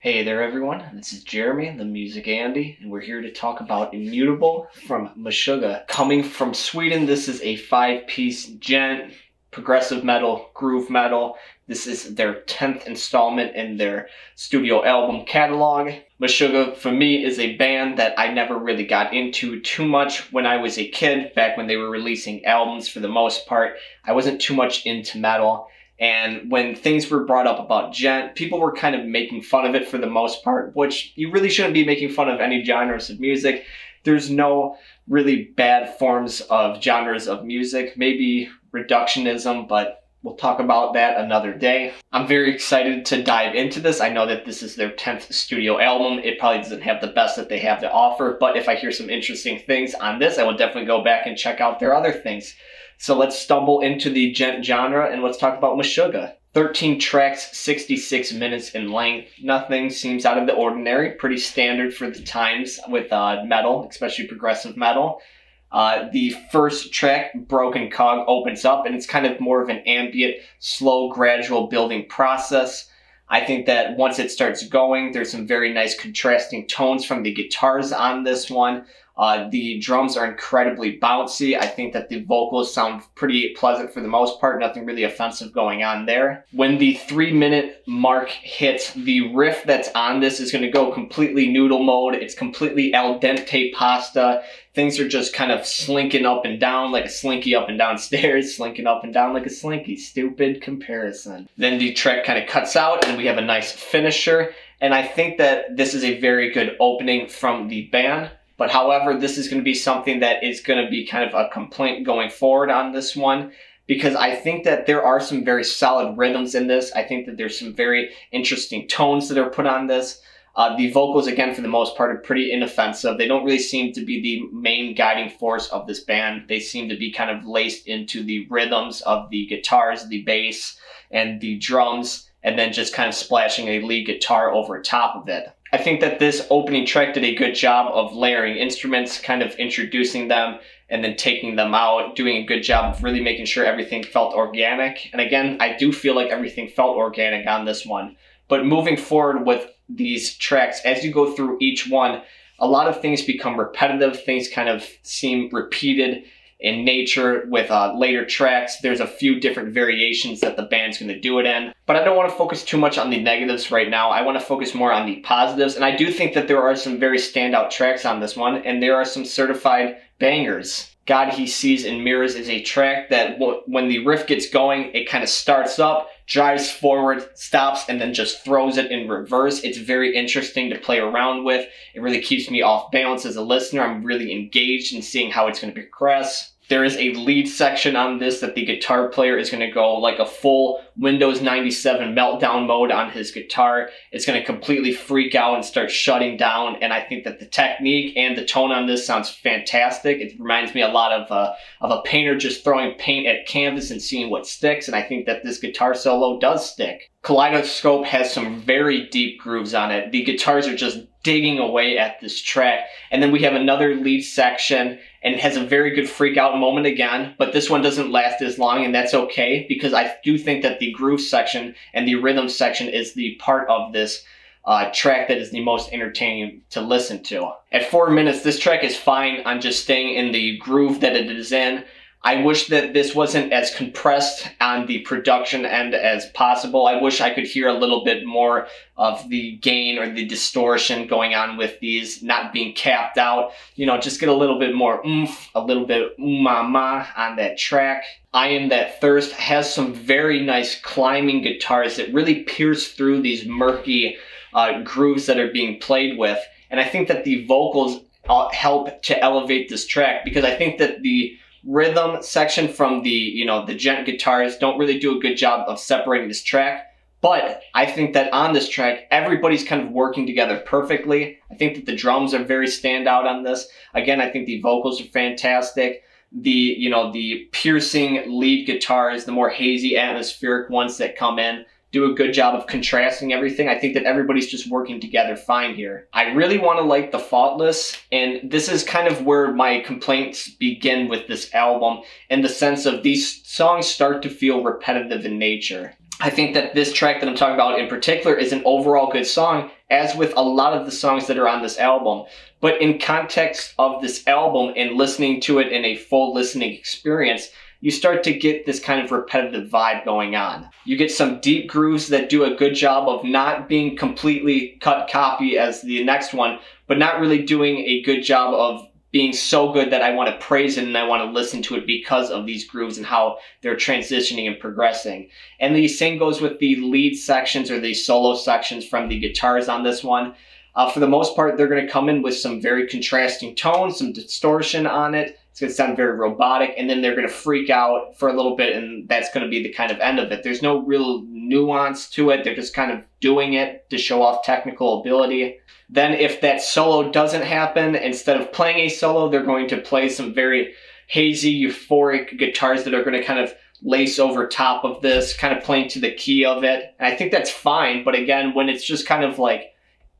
Hey there everyone, this is Jeremy, the Music Andy, and we're here to talk about Immutable from Meshuggah. Coming from Sweden, this is a 5-piece Djent, progressive metal, groove metal. This is their 10th installment in their studio album catalog. Meshuggah, for me, is a band that I never really got into too much when I was a kid, back when they were releasing albums for the most part. I wasn't too much into metal. And when things were brought up about Djent, people were kind of making fun of it for the most part, which you really shouldn't be making fun of any genres of music. There's no really bad forms of genres of music, maybe reductionism, but we'll talk about that another day. I'm very excited to dive into this. I know that this is their 10th studio album. It probably doesn't have the best that they have to offer, but if I hear some interesting things on this, I will definitely go back and check out their other things. So let's stumble into the Djent genre and let's talk about Meshuggah. 13 tracks, 66 minutes in length. Nothing seems out of the ordinary. Pretty standard for the times with metal, especially progressive metal. The first track, Broken Cog, opens up and it's kind of more of an ambient, slow, gradual building process. I think that once it starts going, there's some very nice contrasting tones from the guitars on this one. The drums are incredibly bouncy. I think that the vocals sound pretty pleasant for the most part. Nothing really offensive going on there. When the 3-minute mark hits, the riff that's on this is going to go completely noodle mode. It's completely al dente pasta. Things are just kind of slinking up and down like a slinky up and down stairs, slinking up and down like a slinky. Stupid comparison. Then the track kind of cuts out and we have a nice finisher. And I think that this is a very good opening from the band. But however, this is going to be something that is going to be kind of a complaint going forward on this one, because I think that there are some very solid rhythms in this. I think that there's some very interesting tones that are put on this. The vocals, again, for the most part, are pretty inoffensive. They don't really seem to be the main guiding force of this band. They seem to be kind of laced into the rhythms of the guitars, the bass, and the drums, and then just kind of splashing a lead guitar over top of it. I think that this opening track did a good job of layering instruments, kind of introducing them and then taking them out, doing a good job of really making sure everything felt organic. And again, I do feel like everything felt organic on this one. But moving forward with these tracks, as you go through each one, a lot of things become repetitive. Things kind of seem repeated in nature with later tracks. There's a few different variations that the band's going to do it in. But I don't want to focus too much on the negatives right now. I want to focus more on the positives. And I do think that there are some very standout tracks on this one. And there are some certified bangers. God He Sees and Mirrors is a track that when the riff gets going, it kind of starts up, drives forward, stops, and then just throws it in reverse. It's very interesting to play around with. It really keeps me off balance as a listener. I'm really engaged in seeing how it's going to progress. There is a lead section on this that the guitar player is going to go like a full Windows 97 meltdown mode on his guitar. It's going to completely freak out and start shutting down. And I think that the technique and the tone on this sounds fantastic. It reminds me a lot of a painter just throwing paint at canvas and seeing what sticks. And I think that this guitar solo does stick. Kaleidoscope has some very deep grooves on it. The guitars are just digging away at this track. And then we have another lead section, and it has a very good freak out moment again, but this one doesn't last as long, and that's okay, because I do think that the groove section and the rhythm section is the part of this track that is the most entertaining to listen to. At 4 minutes, this track is fine on just staying in the groove that it is in. I wish that this wasn't as compressed on the production end as possible. I wish I could hear a little bit more of the gain or the distortion going on with these not being capped out. You know, just get a little bit more oomph, a little bit ma on that track. I Am That Thirst has some very nice climbing guitars that really pierce through these murky grooves that are being played with. And I think that the vocals help to elevate this track, because I think that the rhythm section from the Djent guitars don't really do a good job of separating this track. But I think that on this track, everybody's kind of working together perfectly. I think that the drums are very standout on this. Again, I think the vocals are fantastic. The piercing lead guitars, the more hazy atmospheric ones that come in, do a good job of contrasting everything. I think that everybody's just working together fine here. I really want to like the Faultless, and this is kind of where my complaints begin with this album, in the sense of these songs start to feel repetitive in nature. I think that this track that I'm talking about in particular is an overall good song, as with a lot of the songs that are on this album. But in context of this album and listening to it in a full listening experience, you start to get this kind of repetitive vibe going on. You get some deep grooves that do a good job of not being completely cut copy as the next one, but not really doing a good job of being so good that I want to praise it and I want to listen to it because of these grooves and how they're transitioning and progressing. And the same goes with the lead sections or the solo sections from the guitars on this one. For the most part, they're going to come in with some very contrasting tones, some distortion on it. It's going to sound very robotic, and then they're going to freak out for a little bit, and that's going to be the kind of end of it. There's no real nuance to it. They're just kind of doing it to show off technical ability. Then if that solo doesn't happen, instead of playing a solo, they're going to play some very hazy, euphoric guitars that are going to kind of lace over top of this, kind of playing to the key of it. And I think that's fine, but again, when it's just kind of like,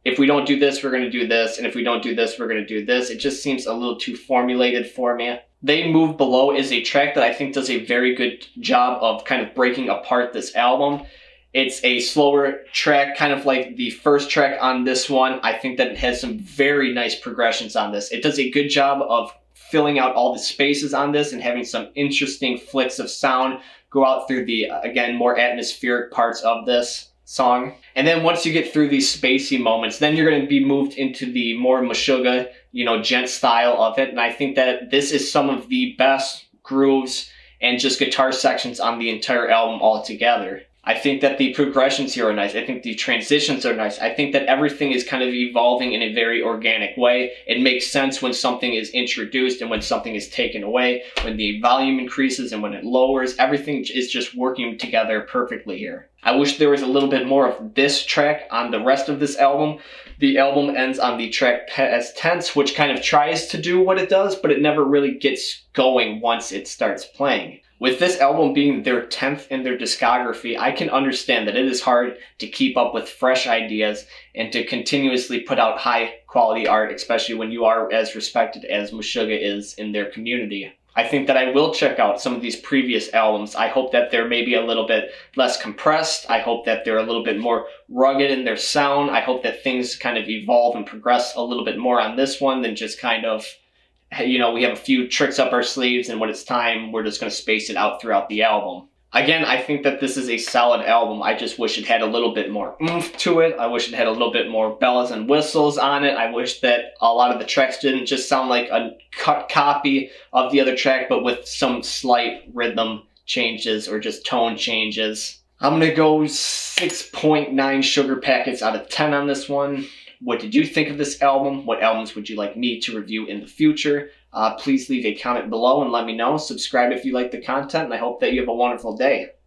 if we don't do this, we're going to do this, and if we don't do this, we're going to do this, it just seems a little too formulated for me. They Move Below is a track that I think does a very good job of kind of breaking apart this album. It's a slower track, kind of like the first track on this one. I think that it has some very nice progressions on this. It does a good job of filling out all the spaces on this and having some interesting flicks of sound go out through the, again, more atmospheric parts of this song. And then once you get through these spacey moments, then you're going to be moved into the more Meshuggah, Djent style of it. And I think that this is some of the best grooves and just guitar sections on the entire album altogether. I think that the progressions here are nice. I think the transitions are nice. I think that everything is kind of evolving in a very organic way. It makes sense when something is introduced and when something is taken away, when the volume increases and when it lowers. Everything is just working together perfectly here. I wish there was a little bit more of this track on the rest of this album. The album ends on the track Past Tense, which kind of tries to do what it does, but it never really gets going once it starts playing. With this album being their 10th in their discography, I can understand that it is hard to keep up with fresh ideas and to continuously put out high quality art, especially when you are as respected as Meshuggah is in their community. I think that I will check out some of these previous albums. I hope that they're maybe a little bit less compressed. I hope that they're a little bit more rugged in their sound. I hope that things kind of evolve and progress a little bit more on this one than just kind of, we have a few tricks up our sleeves, and when it's time, we're just going to space it out throughout the album. Again, I think that this is a solid album. I just wish it had a little bit more oomph to it. I wish it had a little bit more bells and whistles on it. I wish that a lot of the tracks didn't just sound like a cut copy of the other track, but with some slight rhythm changes or just tone changes. I'm going to go 6.9 sugar packets out of 10 on this one. What did you think of this album? What albums would you like me to review in the future? Please leave a comment below and let me know. Subscribe if you like the content, and I hope that you have a wonderful day.